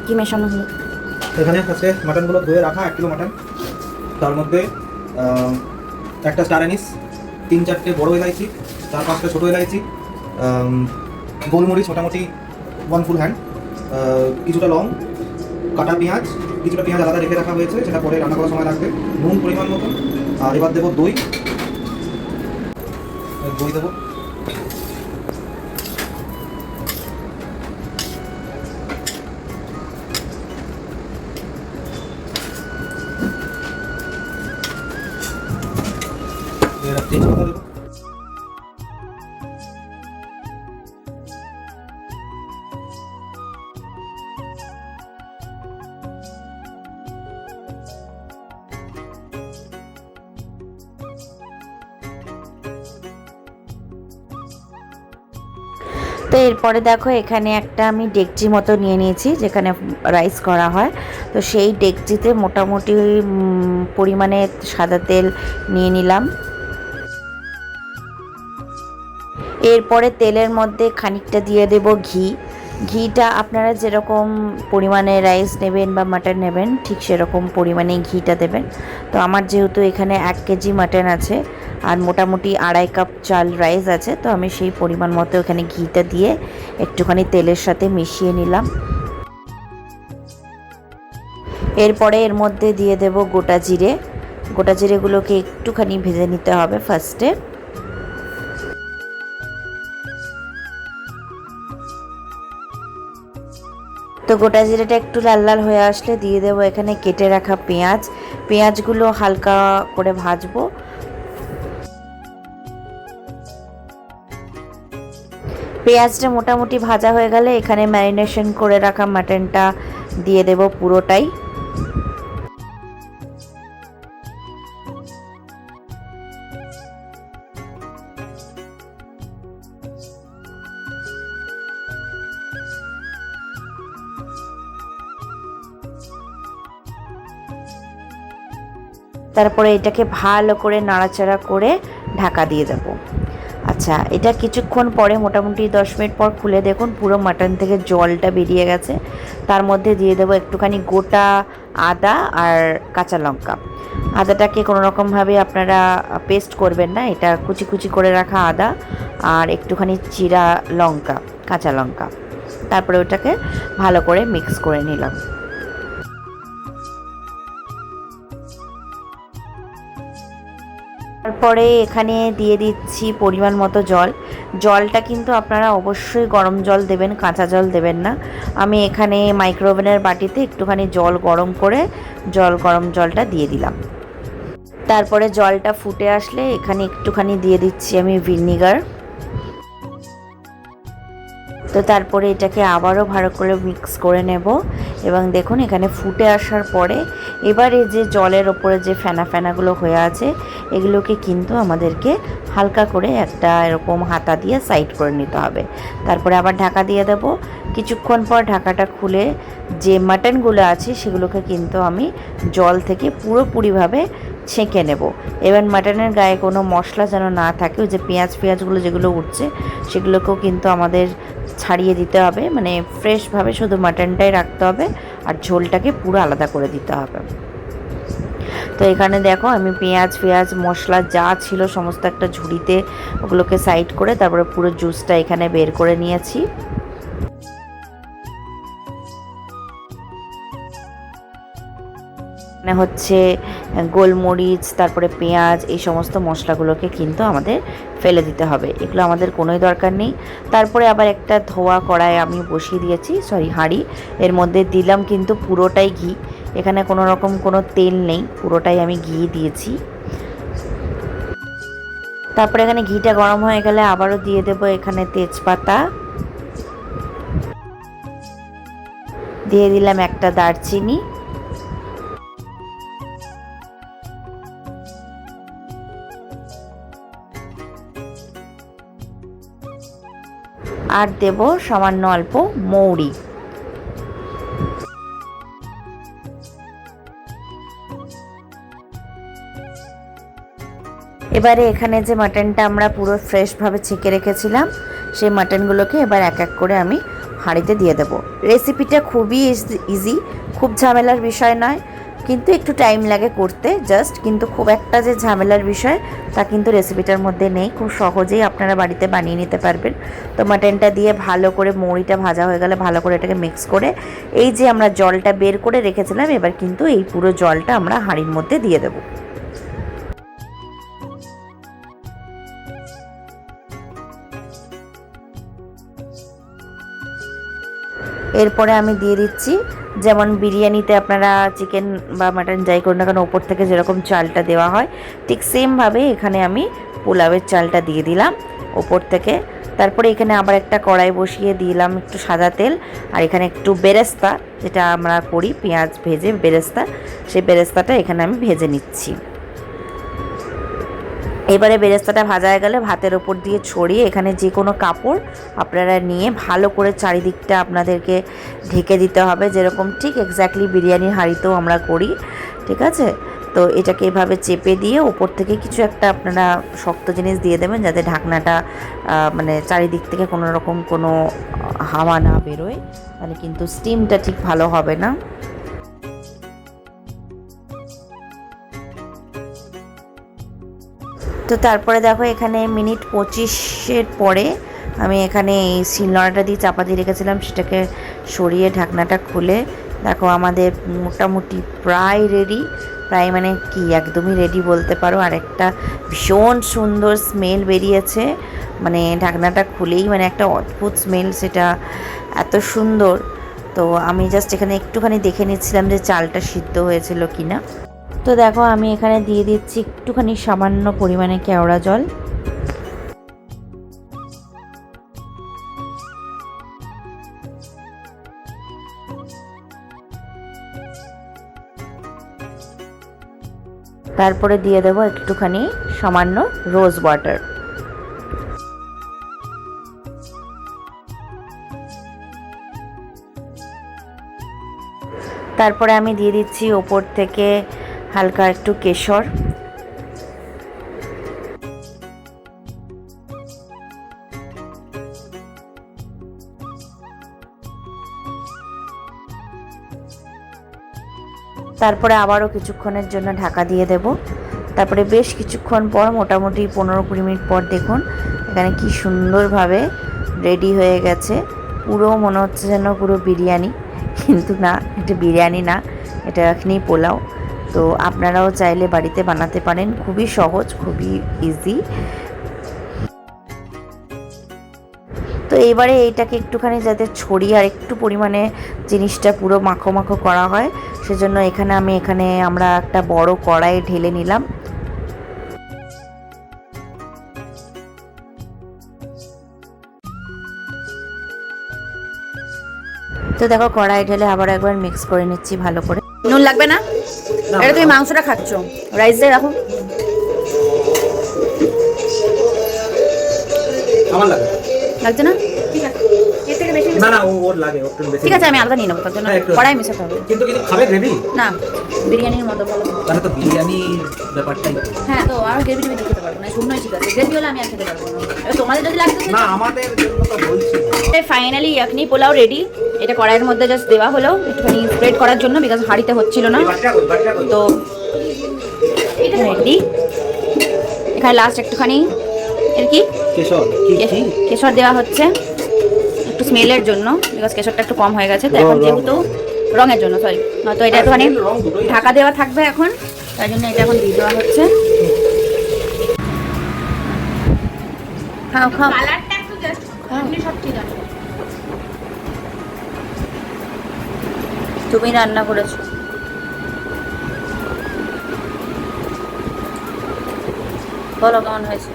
কি মেশানো হলো? এখানে আছে মাটনগুলো ধুয়ে রাখা 1 কিলো মাটন, তার মধ্যে একটা স্টার অ্যানিস, 3-4টে বড় এলাইচি, 4-5টা ছোটো এলাইচি, গোলমরিচ মোটামুটি 1 ফুল হ্যান্ড, কিছুটা লং, কাটা পেঁয়াজ, কিছুটা পেঁয়াজ আলাদা রেখে রাখা হয়েছে, সেটা পরে রান্না করার সময় লাগবে, নুন পরিমাণ মতো। আর এবার দেবো দই, দেবো, তেজপাতা দেবো। তো এরপরে দেখো এখানে একটা আমি ডেকচি মতো নিয়ে নিয়েছি যেখানে রাইস করা হয়। তো সেই ডেকচিতে মোটামুটি পরিমাণে সাদা তেল নিয়ে নিলাম। এরপরে তেলের মধ্যে খানিকটা দিয়ে দেব ঘি। ঘিটা আপনারা যেরকম পরিমাণে রাইস নেবেন বা মাটন নেবেন ঠিক সেরকম পরিমাণে ঘিটা দেবেন। তো আমার যেহেতু এখানে 1 কেজি মাটন আছে আর মোটামুটি 2.5 কাপ চাল রাইস আছে, তো আমি সেই পরিমাণ মতো এখানে ঘিটা দিয়ে একটুখানি তেলের সাথে মিশিয়ে নিলাম। এরপরে এর মধ্যে দিয়ে দেব গোটা জিরে। গোটা জিরেগুলোকে একটুখানি ভেজে নিতে হবে ফার্স্টে। তো গোটা জিরেটা একটু লাল লাল হয়ে আসলে দিয়ে দেবো এখানে কেটে রাখা পেঁয়াজ। পেঁয়াজগুলো হালকা করে ভাজবো। পেঁয়াজটা মোটামুটি ভাজা হয়ে গেলে এখানে ম্যারিনেশন করে রাখা মাটনটা দিয়ে দেব পুরোটাই। তারপরে এটাকে ভালো করে নাড়াচাড়া করে ঢাকা দিয়ে দেবো। আচ্ছা, এটা কিছুক্ষণ পরে মোটামুটি 10 মিনিট পর খুলে দেখুন পুরো মাটন থেকে জলটা বেরিয়ে গেছে। তার মধ্যে দিয়ে দেবো একটুখানি গোটা আদা আর কাঁচা লঙ্কা। আদাটাকে কোনো রকমভাবে আপনারা পেস্ট করবেন না, এটা কুচি কুচি করে রাখা আদা আর একটুখানি চিরা লঙ্কা, কাঁচা লঙ্কা। তারপরে ওটাকে ভালো করে মিক্স করে নিলাম। তারপরে এখানে দিয়ে দিচ্ছি পরিমাণ মতো জল। জলটা কিন্তু আপনারা অবশ্যই গরম জল দেবেন, কাঁচা জল দেবেন না। আমি এখানে মাইক্রোওভেনের বাটিতে একটুখানি জল গরম করে গরম জলটা দিয়ে দিলাম। তারপরে জলটা ফুটে আসলে এখানে একটুখানি দিয়ে দিচ্ছি আমি ভিনিগার। তো তারপরে এটাকে আবারও ভালো করে মিক্স করে নেব এবং দেখুন এখানে ফুটে আসার পরে এবারে যে জলের ওপরে যে ফেনা ফেনাগুলো হয়ে আছে এগুলোকে কিন্তু আমাদেরকে হালকা করে একটা এরকম হাতা দিয়ে সাইড করে নিতে হবে। তারপরে আবার ঢাকা দিয়ে দেব। কিছুক্ষণ পর ঢাকাটা খুলে যে মাটনগুলো আছে সেগুলোকে কিন্তু আমি জল থেকে পুরোপুরিভাবে ছেঁকে নেব। এবার মাটনের গায়ে কোনো মশলা যেন না থাকে, ওই যে পেঁয়াজগুলো যেগুলো উঠছে সেগুলোকেও কিন্তু আমাদের ছাড়িয়ে দিতে হবে, মানে ফ্রেশভাবে শুধু মাটনটাই রাখতে হবে আর ঝোলটাকে পুরো আলাদা করে দিতে হবে। তো এখানে দেখো আমি পেঁয়াজ মশলা যা ছিল সমস্ত একটা ঝুড়িতে ওগুলোকে সাইড করে তারপরে পুরো জুসটা এখানে বের করে নিয়েছি। মানে হচ্ছে গোলমরিচ, তারপরে পেঁয়াজ, এই সমস্ত মশলাগুলোকে কিন্তু আমাদের ফেলে দিতে হবে, এগুলো আমাদের কোনোই দরকার নেই। তারপরে আবার একটা ধোয়া কড়াই আমি বসিয়ে দিয়েছি, হাঁড়ি। এর মধ্যে দিলাম কিন্তু পুরোটাই ঘি, এখানে কোনো রকম কোনো তেল নেই, পুরোটাই আমি ঘি দিয়েছি। তারপরে এখানে ঘিটা গরম হয়ে গেলে আবারও দিয়ে দেবো এখানে তেজপাতা, দিয়ে দিলাম একটা দারচিনি, আর দেব সামান্য অল্প মৌরি। এবারে এখানে যে মাটনটা আমরা পুরো ফ্রেশভাবে ছেঁকে রেখেছিলাম সেই মাটনগুলোকে এবার এক এক করে আমি হাঁড়িতে দিয়ে দেবো। রেসিপিটা খুবই ইজি, খুব ঝামেলার বিষয় নয়, কিন্তু একটু টাইম লাগে করতে জাস্ট, কিন্তু খুব একটা যে ঝামেলার বিষয় তা কিন্তু রেসিপিটার মধ্যে নেই। খুব সহজেই আপনারা বাড়িতে বানিয়ে নিতে পারবেন। তো মাটনটা দিয়ে ভালো করে মৌরিটা ভাজা হয়ে গেলে ভালো করে এটাকে মিক্স করে এই যে আমরা জলটা বের করে রেখেছিলাম, এবার কিন্তু এই পুরো জলটা আমরা হাঁড়ির মধ্যে দিয়ে দেবো। এরপরে আমি দিয়ে দিচ্ছি, যেমন বিরিয়ানিতে আপনারা চিকেন বা মাটন যাই করুন না কেন ওপর থেকে যেরকম চালটা দেওয়া হয়, ঠিক সেমভাবে এখানে আমি পোলাওয়ের চালটা দিয়ে দিলাম ওপর থেকে। তারপরে এখানে আবার একটা কড়াই বসিয়ে দিলাম একটু সাদা তেল, আর এখানে একটু বেরেস্তা, যেটা আমরা করি পেঁয়াজ ভেজে বেরেস্তা, সেই বেরেস্তাটা এখানে আমি ভেজে নিচ্ছি। এবারে বেরেস্তাটা ভাজা হয়ে গেলে ভাতের ওপর দিয়ে ছড়িয়ে এখানে যে কোনো কাপড় আপনারা নিয়ে ভালো করে চারিদিকটা আপনাদেরকে ঢেকে দিতে হবে, যেরকম ঠিক এক্স্যাক্টলি বিরিয়ানির হাঁড়িতেও আমরা করি, ঠিক আছে? তো এটাকে এভাবে চেপে দিয়ে ওপর থেকে কিছু একটা আপনারা শক্ত জিনিস দিয়ে দেবেন, যাতে ঢাকনাটা মানে চারিদিক থেকে কোনো রকম কোনো হাওয়া না বেরোয়, তাহলে কিন্তু স্টিমটা ঠিক ভালো হবে না। তো তারপরে দেখো এখানে মিনিট 25-এর পরে আমি এখানে এই শিলনোড়াটা দিয়ে চাপা দিয়ে রেখেছিলাম, সেটাকে সরিয়ে ঢাকনাটা খুলে দেখো আমাদের মোটামুটি প্রায় রেডি, প্রায় মানে কি একদমই রেডি বলতে পারো। আর একটা ভীষণ সুন্দর স্মেল বেরিয়েছে, মানে ঢাকনাটা খুলেই মানে একটা অদ্ভুত স্মেল, সেটা এত সুন্দর। তো আমি জাস্ট এখানে একটুখানি দেখে নিচ্ছিলাম যে চালটা সিদ্ধ হয়েছিল কিনা। তো দেখো আমি এখানে দিয়ে দিচ্ছি একটুখানি সামান্য পরিমাণে কেওড়া জল। তারপরে দিয়ে দেবো একটুখানি সামান্য রোজ ওয়াটার। তারপরে আমি দিয়ে দিচ্ছি ওপর থেকে হালকা একটু কেশর। তারপরে আবারও কিছুক্ষণের জন্য ঢাকা দিয়ে দেব। তারপরে বেশ কিছুক্ষণ পর, মোটামুটি 15-20 মিনিট পর দেখুন এখানে কি সুন্দরভাবে রেডি হয়ে গেছে। পুরো মনে হচ্ছে যেন পুরো বিরিয়ানি, কিন্তু না, এটা বিরিয়ানি না, এটা এখনই পোলাও। তো আপনারাও চাইলে বাড়িতে বানাতে পারেন, খুবই সহজ, খুবই ইজি। তো এবারে এইটাকে একটুখানি যাতে ছড়িয়ে আর একটু পরিমাণে জিনিসটা পুরো মাখো মাখো করা হয়, সেজন্য এখানে আমরা একটা বড় কড়াই ঢেলে নিলাম। তো দেখো কড়াই ঢেলে আবার একবার মিক্স করে নিচ্ছি ভালো করে। নুন লাগবে না? এটা তুমি মাংসটা খাচ্ছ, রাইস দিয়ে রাখো। আমার লাগে লাগছে না? ঠিক আছে, এর থেকে বেশি না না ওর লাগে, ওর একটু বেশি। ঠিক আছে, আমি আলাদা নিয়ে নেবো, তার জন্য কড়াই মেশাতে হবে। কিন্তু কিছু খাবে গ্রেভি? না, বিরিয়ানির মতো বলো। তাহলে তো বিরিয়ানির ব্যাপারটাই। হ্যাঁ, তো আর গ্রেভি টেভি খেতে পারবো না, শুকনোই ঠিক আছে। গ্রেভি হলে আমি আর খেতে পারবো না। এবার তোমাদের যদি লাগতো না, আমাদের জন্য তো বলছি। Finally yakhni pulao ready. এটা কড়াইয়ের মধ্যে জাস্ট দেওয়া হলো একটুখানি স্প্রেড করার জন্য, বিকজ হাঁড়িতে হচ্ছিল না। তো রেডি। এখানে লাস্ট একটুখানি এর কি কেশর দেওয়া হচ্ছে একটু স্মেলের জন্য, বিকজ কেশরটা একটু কম হয়ে গেছে। তো এখন যেহেতু রঙের জন্য, সরি, তো এটা একটুখানি ঢাকা দেওয়া থাকবে এখন, তাই জন্য এটা এখন দিয়ে দেওয়া হচ্ছে। খাও খাও, কালারটা একটু জাস্ট আপনি সব ঠিক আছে। তুমি রান্না করেছো, বলো কেমন হয়েছে।